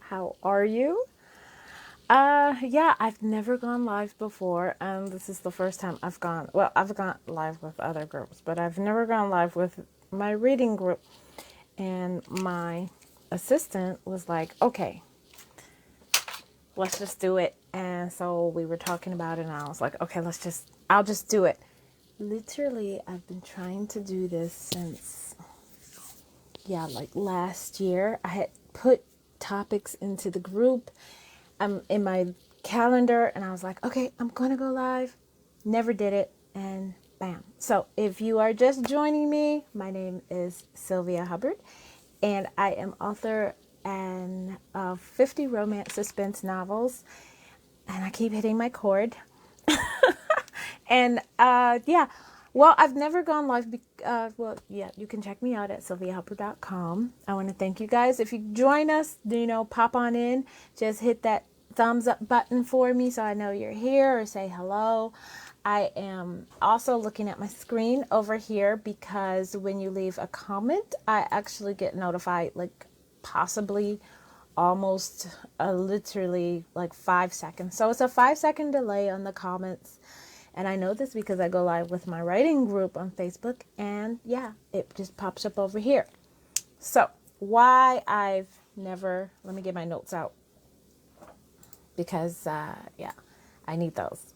How are you? Yeah, I've never gone live before, and this is the first time I've gone live with other groups, but I've never gone live with my reading group. And my assistant was like, okay, let's just do it. And so we were talking about it, and I was like, okay, I'll just do it. Literally, I've been trying to do this since, yeah, like last year. I had put topics into the group in my calendar, and I was like, okay, I'm going to go live. Never did it. And bam. So if you are just joining me, my name is Sylvia Hubbard, and I am author of 50 romance suspense novels. And I keep hitting my cord. And yeah, well, I've never gone live. Well, yeah, you can check me out at sylviahubbard.com. I want to thank you guys. If you join us, pop on in. Just hit that thumbs up button for me so I know you're here, or say hello. I am also looking at my screen over here because when you leave a comment, I actually get notified, like possibly almost literally like 5 seconds. So it's a 5 second delay on the comments. And I know this because I go live with my writing group on Facebook, and yeah, it just pops up over here. So why I've never, let me get my notes out because yeah, I need those.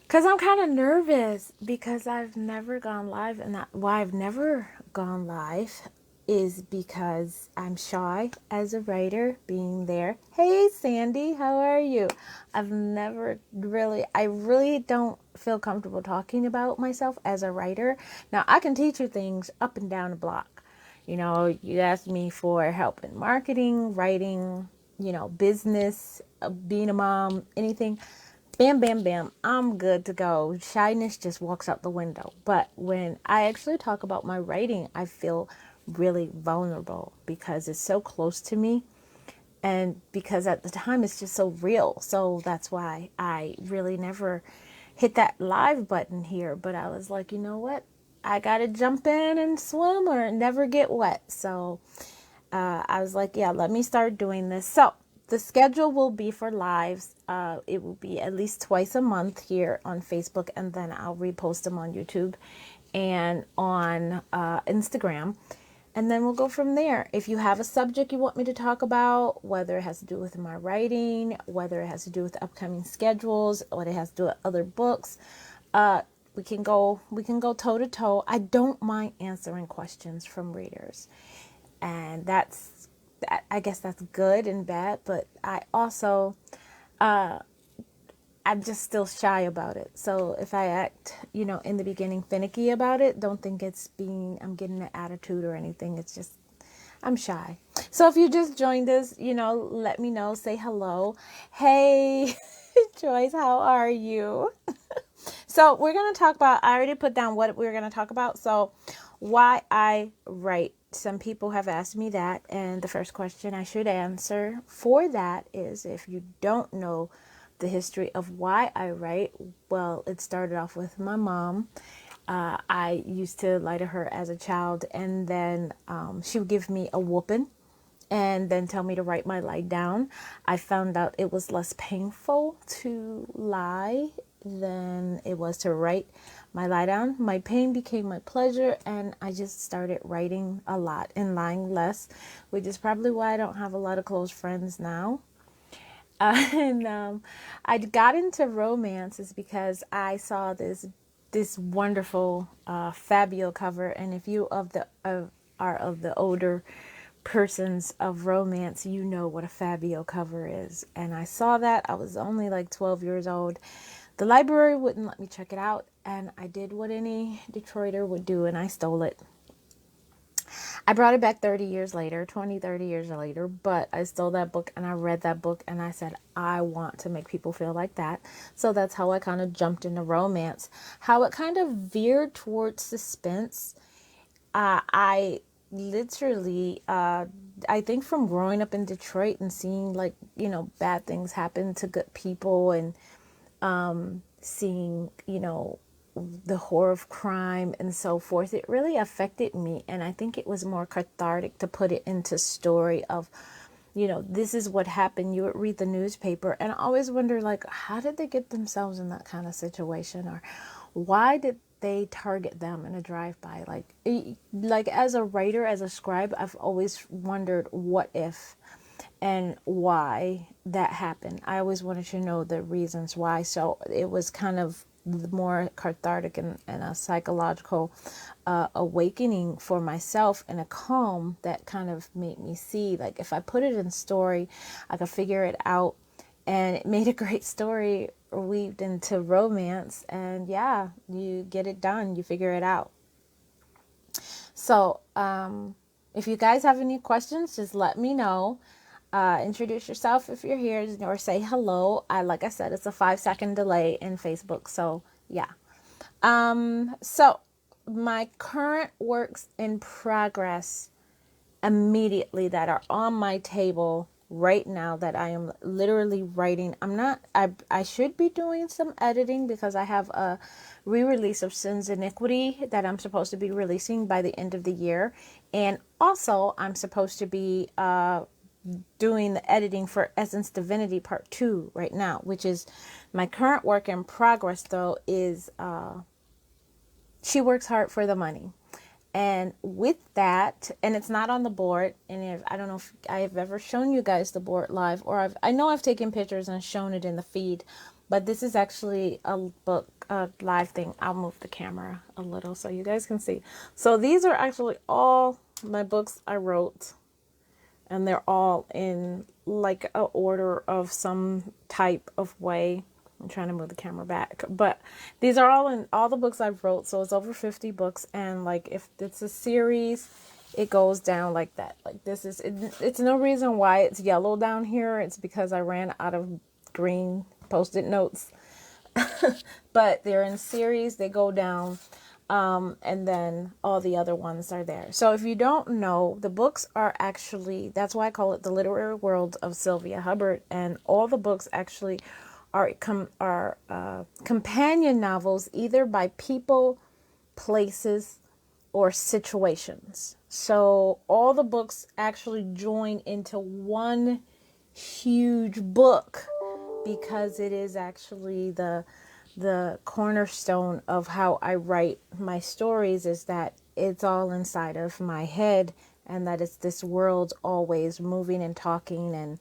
Because I'm kind of nervous because I've never gone live, and why I've never gone live is because I'm shy as a writer being there. Hey Sandy, how are you? I really don't feel comfortable talking about myself as a writer. Now I can teach you things up and down the block. You asked me for help in marketing, writing, business, being a mom, anything. Bam, bam, bam, I'm good to go. Shyness just walks out the window. But when I actually talk about my writing, I feel really vulnerable because it's so close to me. And because at the time it's just so real. So that's why I really never hit that live button here. But I was like, you know what? I got to jump in and swim or never get wet. So I was like, yeah, let me start doing this. So the schedule will be for lives. It will be at least twice a month here on Facebook, and then I'll repost them on YouTube and on Instagram. And then we'll go from there. If you have a subject you want me to talk about, whether it has to do with my writing, whether it has to do with upcoming schedules, what it has to do with other books, we can go toe to toe. I don't mind answering questions from readers. And I guess that's good and bad, but I also I'm just still shy about it. So if I act, in the beginning finicky about it, don't think I'm getting an attitude or anything. It's just, I'm shy. So if you just joined us, let me know, say hello. Hey, Joyce, how are you? So we're going to talk about, I already put down what we're going to talk about. So why I write. Some people have asked me that. And the first question I should answer for that is, if you don't know the history of why I write, well, it started off with my mom. I used to lie to her as a child, and then she would give me a whooping and then tell me to write my lie down. I found out it was less painful to lie than it was to write my lie down. My pain became my pleasure, and I just started writing a lot and lying less, which is probably why I don't have a lot of close friends now. And I got into romances because I saw this wonderful Fabio cover, and if you are of the older persons of romance, you know what a Fabio cover is. And I saw that. I was only like 12 years old. The library wouldn't let me check it out, and I did what any Detroiter would do, and I stole it. I brought it back 30 years later, 20, 30 years later, but I stole that book and I read that book and I said, I want to make people feel like that. So that's how I kind of jumped into romance. How it kind of veered towards suspense. I literally, I think from growing up in Detroit and seeing bad things happen to good people, and seeing, the horror of crime and so forth, it really affected me. And I think it was more cathartic to put it into story of this is what happened. You would read the newspaper and I always wonder, like, how did they get themselves in that kind of situation? Or why did they target them in a drive-by? Like as a writer, as a scribe, I've always wondered what if and why that happened. I always wanted to know the reasons why. So it was kind of more cathartic and a psychological awakening for myself, and a calm that kind of made me see, like, if I put it in story, I could figure it out. And it made a great story weaved into romance. And yeah, you get it done, you figure it out. So if you guys have any questions, just let me know. Introduce yourself if you're here, or say hello. Like I said, it's a 5-second delay in Facebook. So yeah. So my current works in progress immediately that are on my table right now that I am literally writing. I should be doing some editing because I have a re-release of Sin's Iniquity that I'm supposed to be releasing by the end of the year. And also I'm supposed to be doing the editing for Essence Divinity Part 2 right now, which is my current work in progress, though, is She Works Hard for the Money. And with that, and it's not on the board, and I don't know if I've ever shown you guys the board live, or I know I've taken pictures and shown it in the feed, but this is actually a book, a live thing. I'll move the camera a little so you guys can see. So these are actually all my books I wrote, and they're all in like a order of some type of way. I'm trying to move the camera back, but these are all in all the books I've wrote. So it's over 50 books. And like, if it's a series, it goes down like that. Like this is, it's no reason why it's yellow down here. It's because I ran out of green Post-it notes, but they're in series. They go down. And then all the other ones are there. So if you don't know, the books are actually, that's why I call it the literary world of Sylvia Hubbard. And all the books actually are companion novels, either by people, places, or situations. So all the books actually join into one huge book, because it is actually the cornerstone of how I write my stories, is that it's all inside of my head, and that it's this world always moving and talking and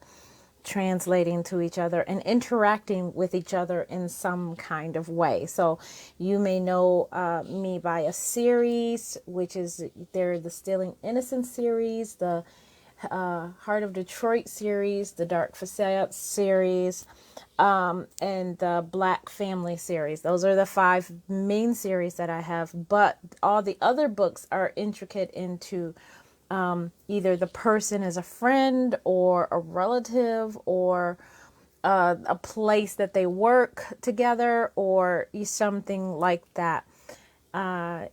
translating to each other and interacting with each other in some kind of way. So you may know me by a series, which is the Stealing Innocence series, the Heart of Detroit series, the Dark Facade series, and the Black Family series. Those are the 5 main series that I have, but all the other books are intricate into either the person as a friend or a relative, or a place that they work together, or something like that. I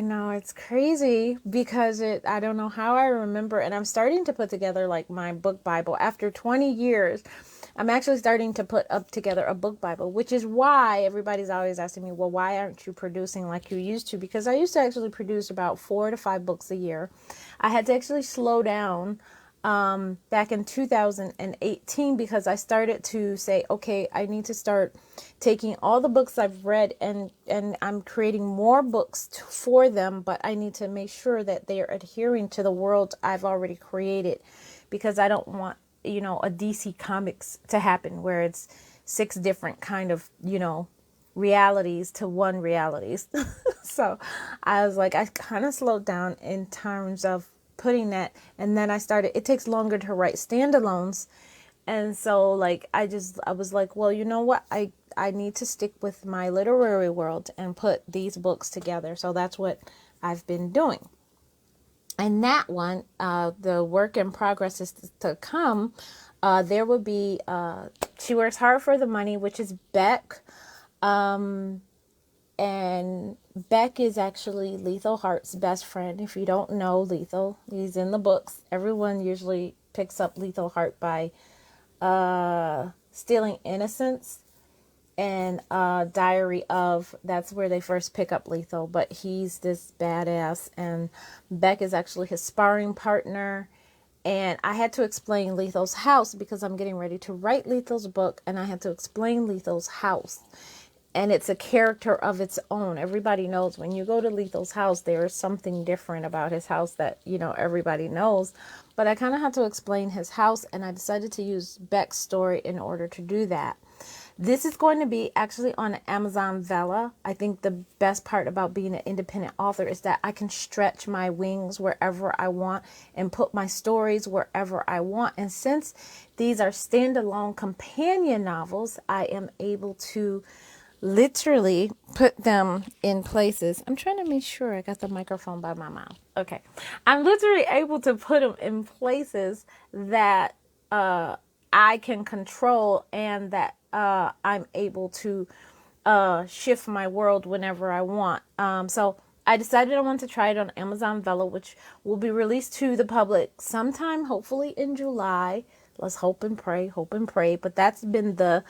know it's crazy because I don't know how I remember, and I'm starting to put together like my book Bible after 20 years. I'm actually starting to put up together a book Bible, which is why everybody's always asking me, well, why aren't you producing like you used to? Because I used to actually produce about 4 to 5 books a year. I had to actually slow down back in 2018, because I started to say, okay, I need to start taking all the books I've read, and I'm creating more books for them, but I need to make sure that they are adhering to the world I've already created, because I don't want, a DC Comics to happen where it's 6 different kind of, realities to one realities. So I was like, I kind of slowed down in terms of putting that. And then it takes longer to write standalones. And so like, I was like, well, you know what? I need to stick with my literary world and put these books together. So that's what I've been doing. And that one, the work in progress is to come. There will be She Works Hard for the Money, which is Beck. And Beck is actually Lethal Heart's best friend. If you don't know Lethal, he's in the books. Everyone usually picks up Lethal Heart by Stealing Innocence and Diary of. That's where they first pick up Lethal, but he's this badass, and Beck is actually his sparring partner. And I had to explain Lethal's house because I'm getting ready to write Lethal's book, and I had to explain Lethal's house. And it's a character of its own. Everybody knows when you go to Lethal's house, there is something different about his house that, everybody knows. But I kind of had to explain his house, and I decided to use Beck's story in order to do that. This is going to be actually on Amazon Vella. I think the best part about being an independent author is that I can stretch my wings wherever I want and put my stories wherever I want. And since these are standalone companion novels, I am able to literally put them in places. I'm trying to make sure I got the microphone by my mouth. Okay. I'm literally able to put them in places that I can control, and that I'm able to shift my world whenever I want. So I decided I want to try it on Amazon Vella, which will be released to the public sometime, hopefully in July. Let's hope and pray, hope and pray. But that's been the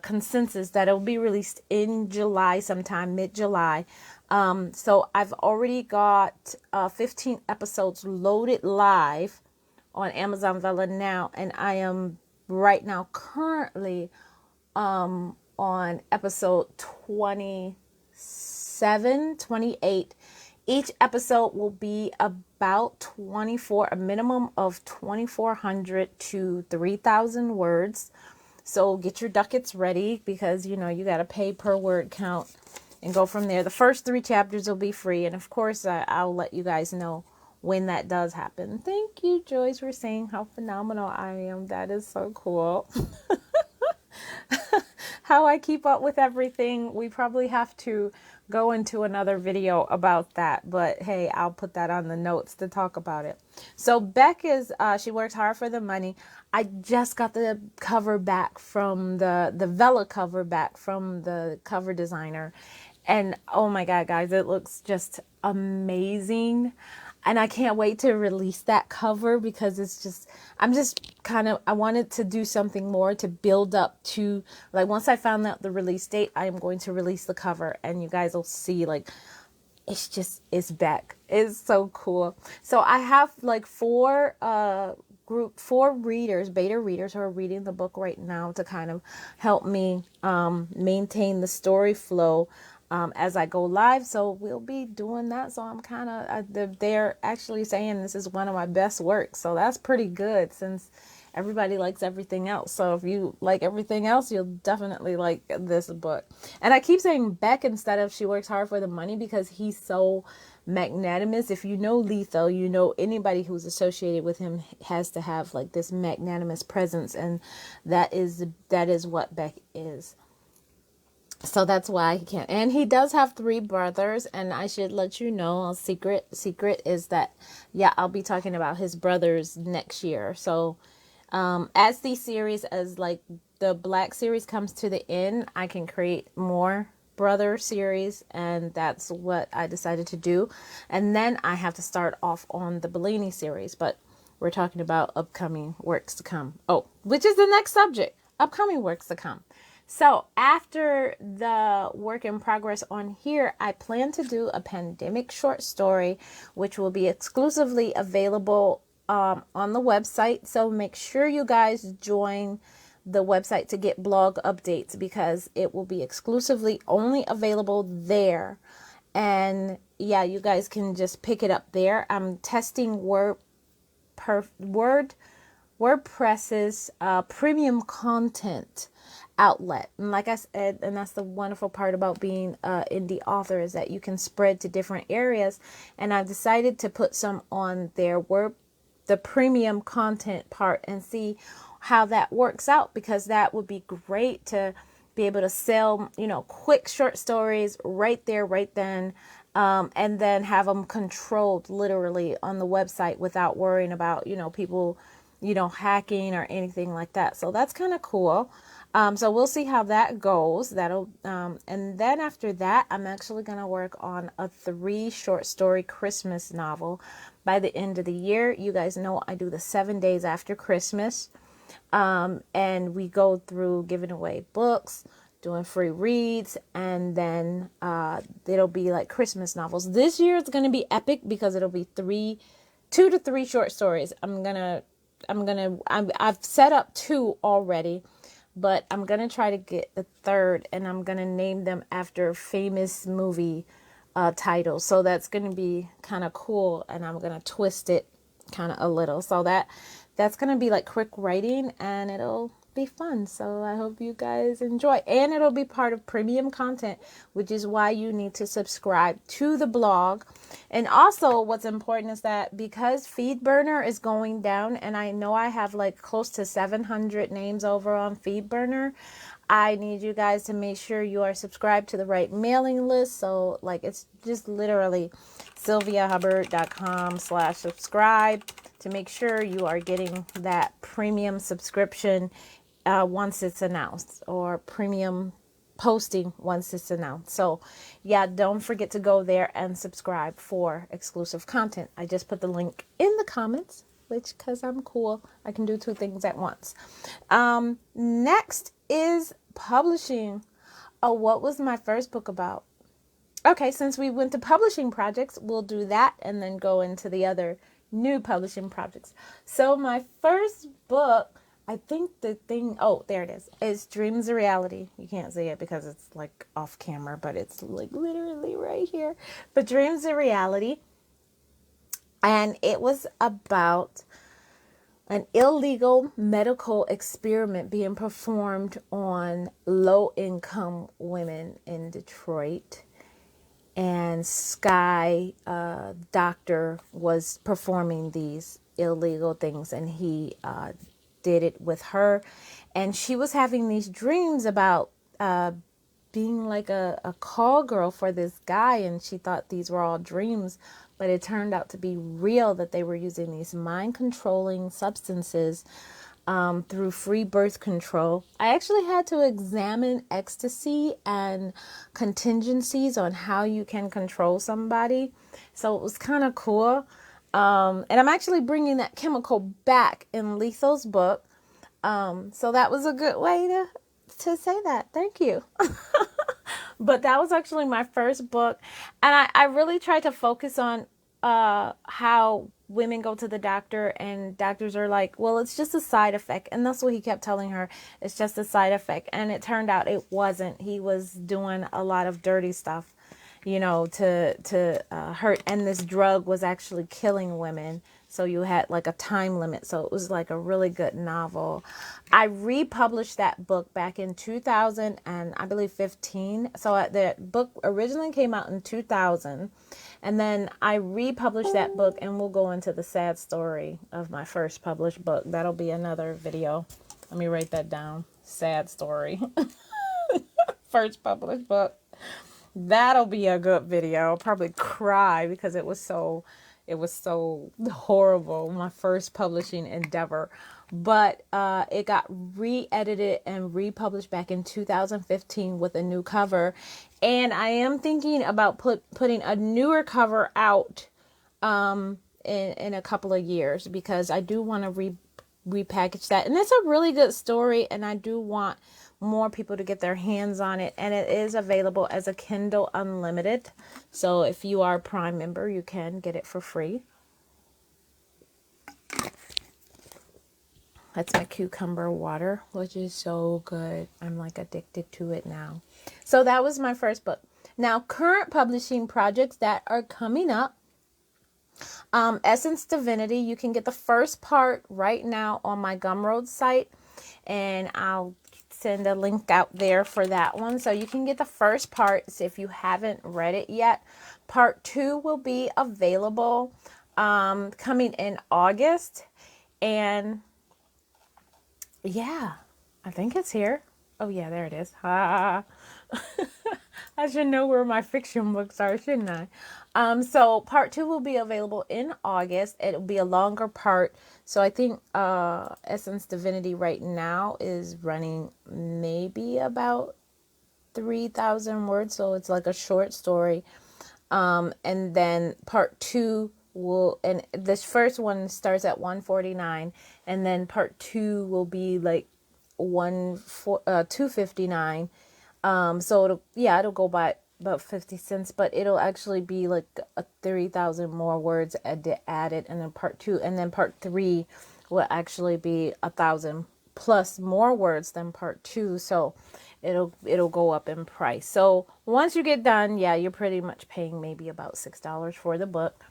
consensus, that it'll be released in July, sometime mid-July. So I've already got 15 episodes loaded live on Amazon Vella now, and I am right now currently on episode 27, 28. Each episode will be about a minimum of 2,400 to 3,000 words. So get your ducats ready, because you got to pay per word count and go from there. The first 3 chapters will be free, and of course I'll let you guys know when that does happen. Thank you, Joyce, for saying how phenomenal I am. That is so cool. How I keep up with everything, we probably have to go into another video about that, but hey, I'll put that on the notes to talk about it. So Beck is she works hard for the money. I just got the cover back from the Vella cover back from the cover designer, and oh my god, guys, it looks just amazing. And I can't wait to release that cover, because I wanted to do something more to build up to, like, once I found out the release date, I am going to release the cover, and you guys will see, like, it's Beck. It's so cool. So I have like 4 readers, beta readers, who are reading the book right now to kind of help me maintain the story flow as I go live. So we'll be doing that. So I'm kind of, they're actually saying this is one of my best works. So that's pretty good, since everybody likes everything else. So if you like everything else, you'll definitely like this book. And I keep saying Beck instead of she works hard for the money, because he's so magnanimous. If you know Lethal, anybody who's associated with him has to have like this magnanimous presence. And that is what Beck is. So that's why he can't. And he does have 3 brothers, and I should let you know, a secret is that, I'll be talking about his brothers next year. So as these series, as like the Black series comes to the end, I can create more brother series, and that's what I decided to do. And then I have to start off on the Bellini series, but we're talking about upcoming works to come. Oh, which is the next subject, upcoming works to come. So after the work in progress on here, I plan to do a pandemic short story, which will be exclusively available on the website. So make sure you guys join the website to get blog updates, because it will be exclusively only available there. And you guys can just pick it up there. I'm testing WordPress's premium content outlet. And like I said, and that's the wonderful part about being an indie author, is that you can spread to different areas. And I've decided to put some on their the premium content part, and see how that works out, because that would be great to be able to sell, quick short stories right there, right then. And then have them controlled literally on the website without worrying about, people, hacking or anything like that. So that's kind of cool. So we'll see how that goes. And then after that, I'm actually going to work on a 3 short story Christmas novel by the end of the year. You guys know I do the 7 days after Christmas. And we go through giving away books, doing free reads, and then it'll be like Christmas novels. This year it's going to be epic, because it'll be 3 2 to 3 short stories. I've set up 2 already, but I'm gonna try to get the third, and I'm gonna name them after famous movie titles. So that's gonna be kind of cool, and I'm gonna twist it kind of a little. So that's gonna be like quick writing, and it'll be fun. So I hope you guys enjoy, and it'll be part of premium content, which is why you need to subscribe to the blog. And also what's important is that because FeedBurner is going down, and I know I have like close to 700 names over on FeedBurner, I need you guys to make sure you are subscribed to the right mailing list. So like, it's just literally sylviahubbard.com/subscribe to make sure you are getting that premium subscription once it's announced, or premium posting once it's announced. So yeah, don't forget to go there and subscribe for exclusive content. I just put the link in the comments, which, because I'm cool, I can do 2 things at once. Next is publishing. Oh, what was my first book about? Okay, since we went to publishing projects, we'll do that and then go into the other new publishing projects. So my first book, I think oh, there it is Dreams of Reality. You can't see it because it's like off camera, but it's like literally right here. But Dreams of Reality. And it was about an illegal medical experiment being performed on low-income women in Detroit. And Sky Doctor was performing these illegal things, and he did it with her. And she was having these dreams about being like a call girl for this guy, and she thought these were all dreams, but it turned out to be real, that they were using these mind-controlling substances through free birth control. I actually had to examine ecstasy and contingencies on how you can control somebody. So it was kind of cool. And I'm actually bringing that chemical back in Lethal's book. So that was a good way to say that. Thank you. But that was actually my first book. And I really tried to focus on how women go to the doctor, and doctors are like, well, it's just a side effect. And that's what he kept telling her. It's just a side effect. And it turned out it wasn't. He was doing a lot of dirty stuff, to hurt. And this drug was actually killing women. So you had like a time limit. So it was like a really good novel. I republished that book back in 2000 and I believe 15. So the book originally came out in 2000. And then I republished that book, and we'll go into the sad story of my first published book. That'll be another video. Let me write that down. Sad story. First published book. That'll be a good video. I'll probably cry because it was so horrible, my first publishing endeavor. But it got re-edited and republished back in 2015 with a new cover. And I am thinking about putting a newer cover out in a couple of years, because I do want to repackage that. And it's a really good story, and I do want more people to get their hands on it. And it is available as a Kindle Unlimited. So if you are a Prime member, you can get it for free. That's my cucumber water, which is so good. I'm like addicted to it now. So that was my first book. Now, current publishing projects that are coming up. Essence Divinity. You can get the first part right now on my Gumroad site. And I'll send a link out there for that one. So you can get the first part if you haven't read it yet. Part 2 will be available coming in August. And yeah, I think it's here. Oh yeah, there it is. I should know where my fiction books are, shouldn't I? So part 2 will be available in August. It'll be a longer part. So I think Essence Divinity right now is running maybe about 3,000 words. So it's like a short story. And then part 2 and this first one starts at 149, and then part 2 will be like 259. So it'll go by about 50 cents, but it'll actually be like 30,000 more words added, and then part 2, and then part 3 will actually be 1,000 plus more words than part 2. So it'll go up in price. So once you get done, yeah, you're pretty much paying maybe about $6 for the book,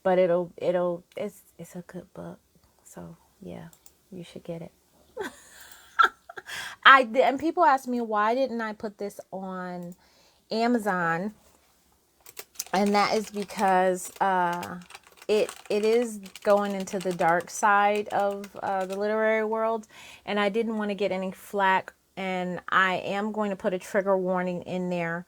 but it's a good book. So yeah, you should get it. And people ask me, why didn't I put this on Amazon? And that is because it is going into the dark side of the literary world, and I didn't want to get any flack, and I am going to put a trigger warning in there,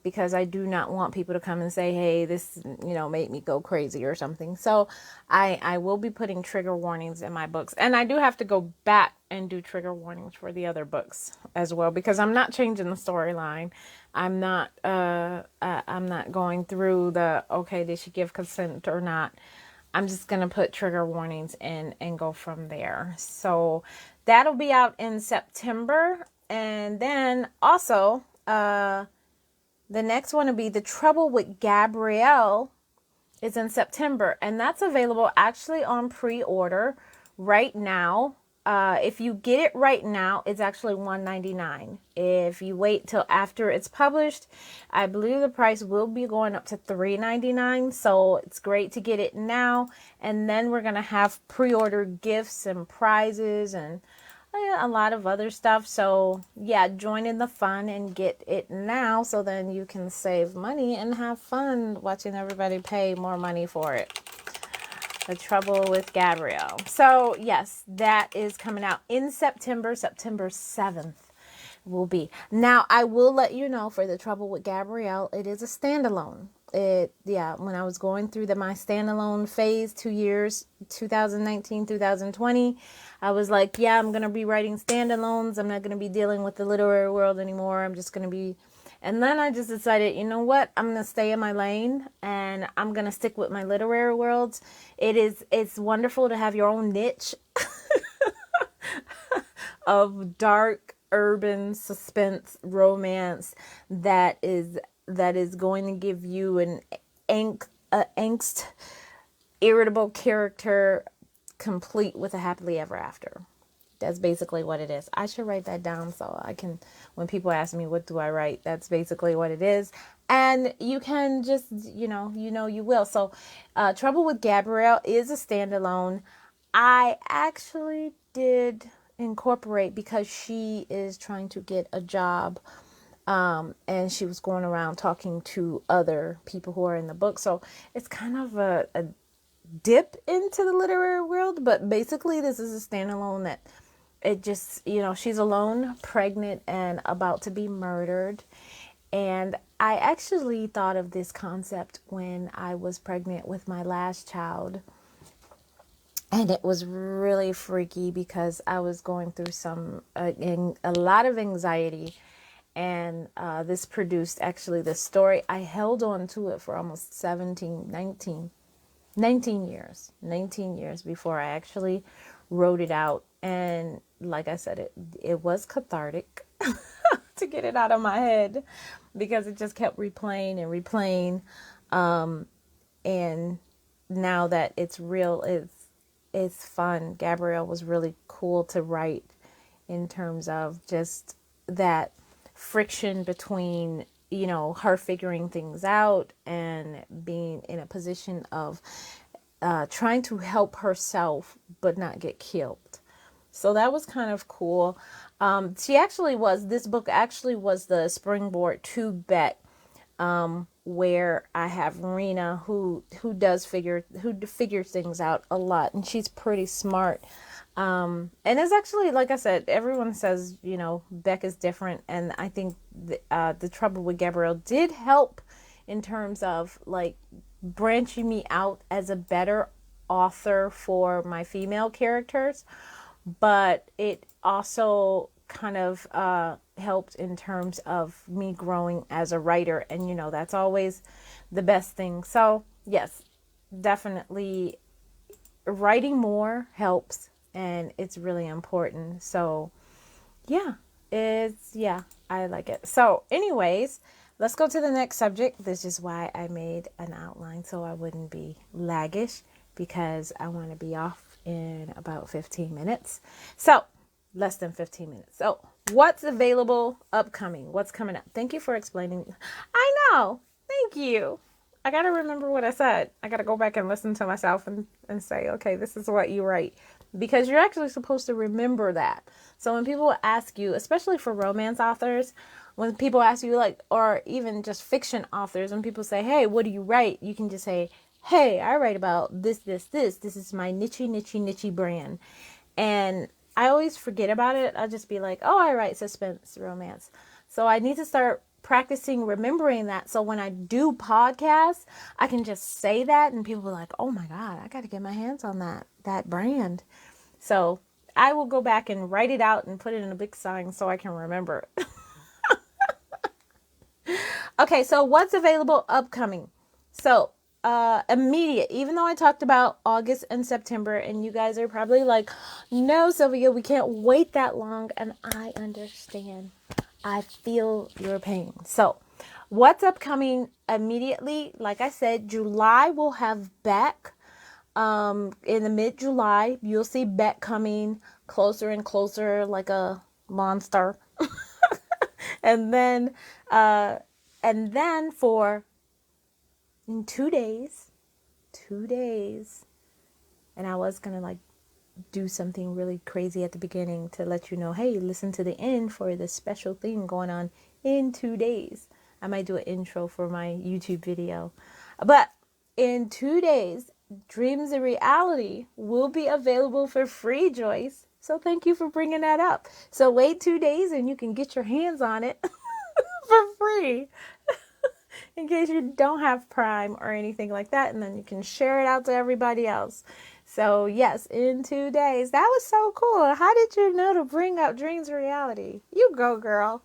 because I do not want people to come and say, hey, this, made me go crazy or something. So I will be putting trigger warnings in my books. And I do have to go back and do trigger warnings for the other books as well, because I'm not changing the storyline. I'm not going through the, okay, did she give consent or not? I'm just going to put trigger warnings in and go from there. So that'll be out in September. And then also, the next one will be The Trouble with Gabrielle. Is in September, and that's available actually on pre-order right now. If you get it right now, it's actually $1.99. If you wait till after it's published, I believe the price will be going up to $3.99. So it's great to get it now, and then we're gonna have pre-order gifts and prizes and a lot of other stuff. So yeah, join in the fun and get it now, so then you can save money and have fun watching everybody pay more money for it. The Trouble with Gabrielle. So yes, that is coming out in September 7th will be. Now, I will let you know, for The Trouble with Gabrielle, it is a standalone. When I was going through my standalone phase, 2 years, 2019, 2020, I was like, yeah, I'm going to be writing standalones. I'm not going to be dealing with the literary world anymore. I'm just going to be, and then I just decided, you know what? I'm going to stay in my lane, and I'm going to stick with my literary worlds. It's wonderful to have your own niche of dark urban suspense romance that is going to give you an angst irritable character, complete with a happily ever after. That's basically what it is. I should write that down so I can, when people ask me what do I write, that's basically what it is. And you can just, you will. So Trouble with Gabrielle is a standalone. I actually did incorporate, because she is trying to get a job, and she was going around talking to other people who are in the book. So it's kind of a dip into the literary world, but basically this is a standalone that it just, she's alone, pregnant, and about to be murdered. And I actually thought of this concept when I was pregnant with my last child. And it was really freaky, because I was going through a lot of anxiety. And this produced actually the story. I held on to it for almost 19 years before I actually wrote it out. And like I said, it was cathartic to get it out of my head, because it just kept replaying and replaying. And now that it's real, it's fun. Gabrielle was really cool to write, in terms of just that friction between, her figuring things out and being in a position of trying to help herself but not get killed. So that was kind of cool. This book actually was the springboard to Beck, where I have Rena, who figures things out a lot, and she's pretty smart. And it's actually, like I said, everyone says, Beck is different. And I think the Trouble with Gabrielle did help in terms of like branching me out as a better author for my female characters. But it also kind of helped in terms of me growing as a writer. And, that's always the best thing. So yes, definitely writing more helps. And it's really important. So yeah, I like it. So anyways, let's go to the next subject. This is why I made an outline so I wouldn't be laggish, because I want to be off in about 15 minutes. So, less than 15 minutes. So, what's available upcoming? What's coming up? Thank you for explaining. I know. Thank you. I got to remember what I said. I got to go back and listen to myself and say, okay, this is what you write. Because you're actually supposed to remember that. So when people ask you, especially for romance authors, when people ask you, like, or even just fiction authors, when people say, hey, what do you write? You can just say, hey, I write about this, this, this. This is my niche brand. And I always forget about it. I'll just be like, oh, I write suspense romance. So I need to start practicing remembering that. So when I do podcasts, I can just say that and people are like, oh my God, I got to get my hands on that brand. So I will go back and write it out and put it in a big sign so I can remember it. Okay, so what's available upcoming? So immediate, even though I talked about August and September, and you guys are probably like, no, Sylvia, we can't wait that long. And I understand. I feel your pain. So what's upcoming immediately? Like I said, July will have Beck. In the mid-July, you'll see Beck coming closer and closer like a monster. And then, for in 2 days, and I was gonna like do something really crazy at the beginning to let you know, hey, listen to the end for this special thing going on in 2 days. I might do an intro for my YouTube video. But in 2 days, Dreams and Reality will be available for free, Joyce. So thank you for bringing that up. So wait 2 days and you can get your hands on it for free. In case you don't have Prime or anything like that, and then you can share it out to everybody else. So yes, in 2 days. That was so cool. How did you know to bring up Dreams Reality? You go, girl.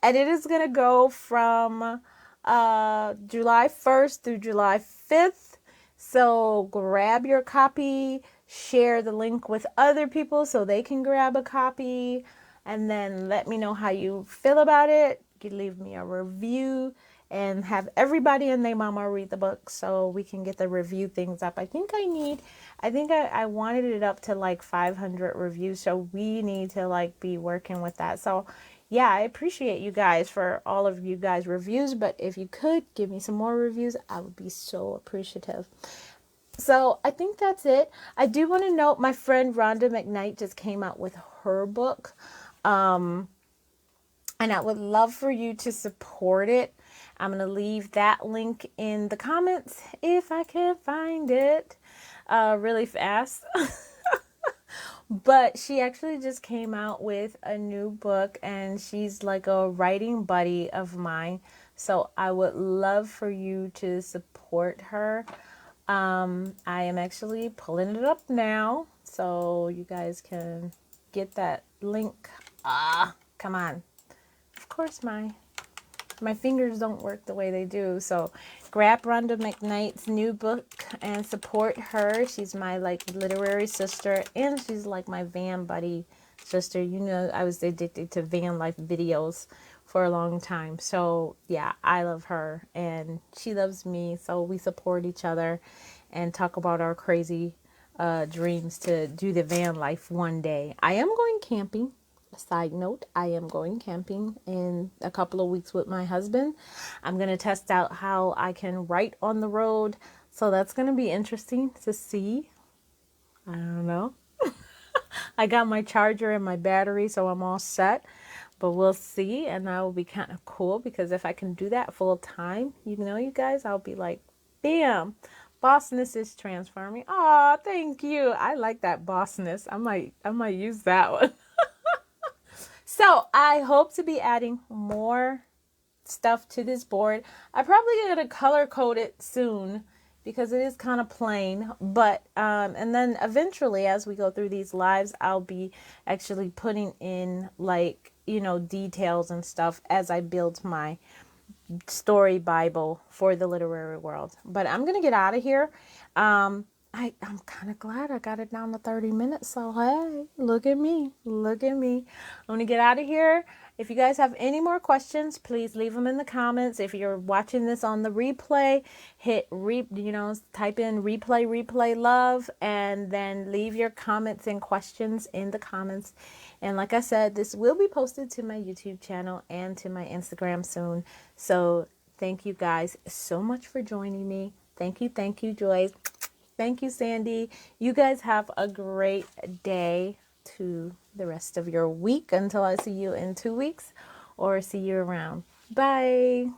And it is going to go from July 1st through July 5th. So grab your copy, share the link with other people so they can grab a copy, and then let me know how you feel about it. You can leave me a review and have everybody and their mama read the book so we can get the review things up. I think I wanted it up to like 500 reviews, so we need to like be working with that. So yeah, I appreciate you guys for all of you guys reviews, but if you could give me some more reviews, I would be so appreciative. So I think that's it. I do want to note my friend Rhonda McKnight just came out with her book. And I would love for you to support it. I'm going to leave that link in the comments if I can find it really fast. But she actually just came out with a new book, and she's like a writing buddy of mine. So I would love for you to support her. I am actually pulling it up now so you guys can get that link. Come on. Of course, my fingers don't work the way they do. So grab Rhonda McKnight's new book and support her. She's my like literary sister, and she's like my van buddy sister. You know, I was addicted to van life videos for a long time. So yeah, I love her and she loves me. So we support each other and talk about our crazy dreams to do the van life one day. I am going camping. Side note, I am going camping in a couple of weeks with my husband. I'm going to test out how I can write on the road. So that's going to be interesting to see. I don't know. I got my charger and my battery, so I'm all set. But we'll see. And that will be kind of cool because if I can do that full time, you know, you guys, I'll be like, bam, bossness is transforming. Oh, thank you. I like that bossness. I might use that one. So I hope to be adding more stuff to this board. I'm probably going to color code it soon because it is kind of plain. But, and then eventually as we go through these lives, I'll be actually putting in like, you know, details and stuff as I build my story Bible for the literary world. But I'm going to get out of here. I'm kind of glad I got it down to 30 minutes. So, hey, look at me. Look at me. I'm going to get out of here. If you guys have any more questions, please leave them in the comments. If you're watching this on the replay, type in replay love, and then leave your comments and questions in the comments. And like I said, this will be posted to my YouTube channel and to my Instagram soon. So thank you guys so much for joining me. Thank you, Joyce. Thank you, Sandy. You guys have a great day to the rest of your week until I see you in 2 weeks or see you around. Bye.